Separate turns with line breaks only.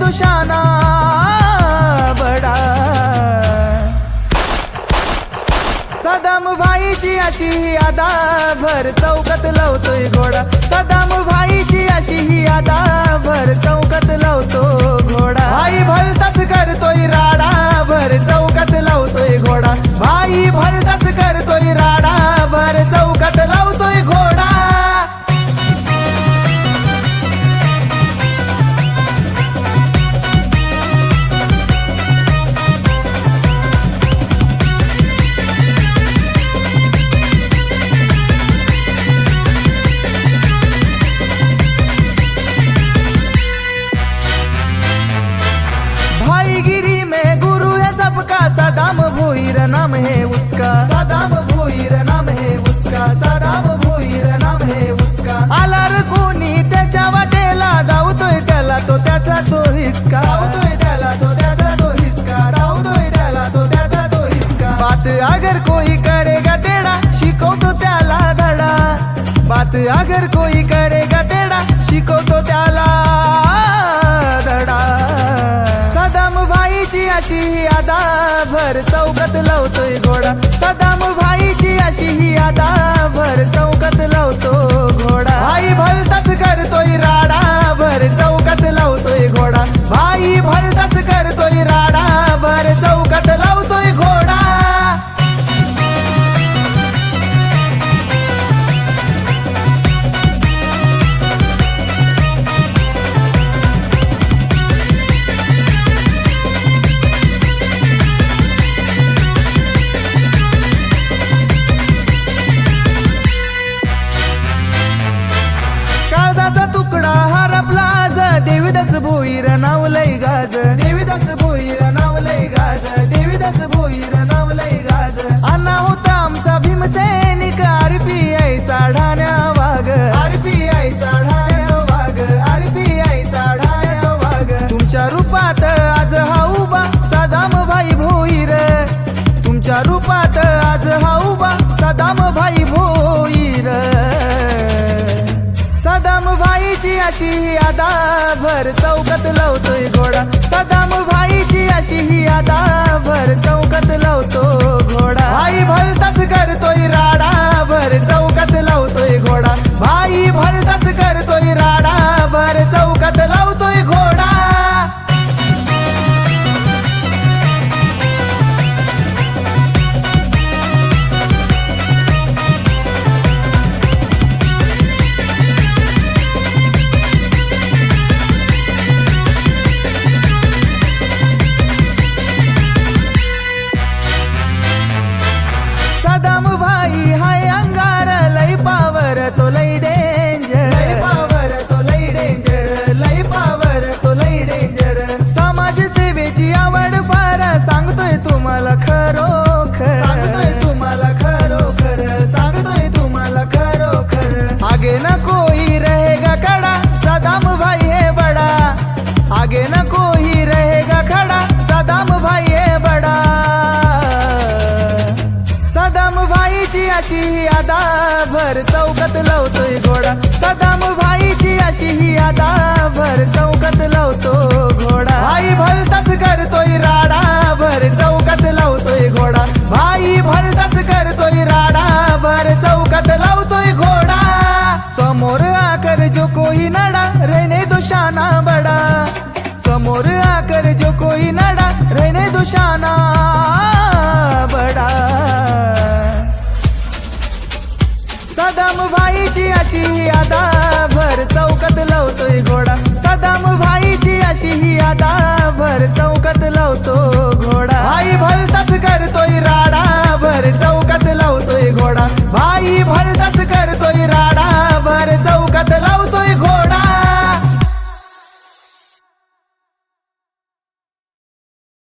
दुशाना बडा। सदाम भाईची अशी अदा भर चौकात लावतोय घोडा। सदाम भाईची अशी अदा भर चौकात लावतो घोडा। भाई भलताच करतोय राडा भर चौकात लावतोय घोडा। भाई भलताच करतोय राडा भर चौकात लावतोय घोडा। भाईगिरी में गुरु है सबका। सदाम भोईर नाम है उसका। सदाम भोईर नाम है उसका। सदाम भोईर नाम है उसका। आलार कोणी त्याच्या वाटेला धावतोय त्याला तो त्याचा तो हिसका। धावतोय त्याला तो त्याचा तो हिसका। धावतोय त्याला तो त्याचा तो हिसका। बात अगर कोई करेगा तेरा शिकवतो त्याला धडा। बात अगर कोई करेगा तेरा शिकवतो त्याला धडा। सदाम भाईची अशी अदा भर चौकात लावतोय घोडा। सदाम भाईची अशी अदा भर चौकात लावतो घोडा। भाई भलताच करतोय राडा भर चौकात लावतोय घोडा। भाई भलताच करतोय राडा भर चौकात लावतोय घोडा। काळजाचा तुकडा हरपला आज देवीदास भोईर नाव लय गाज। देवीदास भोईर नाव लय गाज। देवीदास भोईर नाव लय गाज। अण्णा होता आमचा भीमसैनिक RPI ढाण्या वाघ। RPI ढाण्या वाघ। RPI ढाण्या वाघ। तुमच्या रूपात आज हा उभा सदाम भाई भोईर। तुमच्या रूपात आज हा उभा सदाम भाई भोईर। सदाम भाईची अशी अदा भर चौकात लावतोय घोडा। सदाम भाईची अशी अदा भर चौकात लावतो घोडा। भाई भलताच करतोय राडा भर चौकात लावतोय घोडा। भाई भलताच करतोय राडा भर चौकात लावतोय घोडा। सदाम भाई हाय अंगार लय पावर तो लय डेंजर। लय पावर तो लय डेंजर। लय पावर तो लय डेंजर। समाज सेवेची आवड फार सांगतोय तुम्हाला खरोखर। सांगतोय तुम्हाला खरोखर। सांगतोय तुम्हाला खरोखर। आगे न कोई रहेगा खड़ा सदाम भाई है बड़ा। आगे न कोई रहेगा खड़ा सदाम भाई है बड़ा। सदाम भाईची अशी अदा भर चौकात लावतोय घोडा। सदाम भाईची अशी अदा भर चौकात लावतो घोडा। भाई भलताच करतोय राडा भर चौकात लावतोय घोडा। भाई भलताच करतोय राडा भर चौकात लावतोय घोडा। समोर आकर जो कोई नडा रहने दो शाना बडा। समोर आकर जो कोई नडा रहने दो शाना बडा। सदाम भाईची अशी अदा भर चौकात लावतोय घोडा। सदाम भाईची अशी अदा भर चौकात लावतो घोडा। भाई भलताच करतोय राडा भर चौकात लावतोय घोडा। भाई भल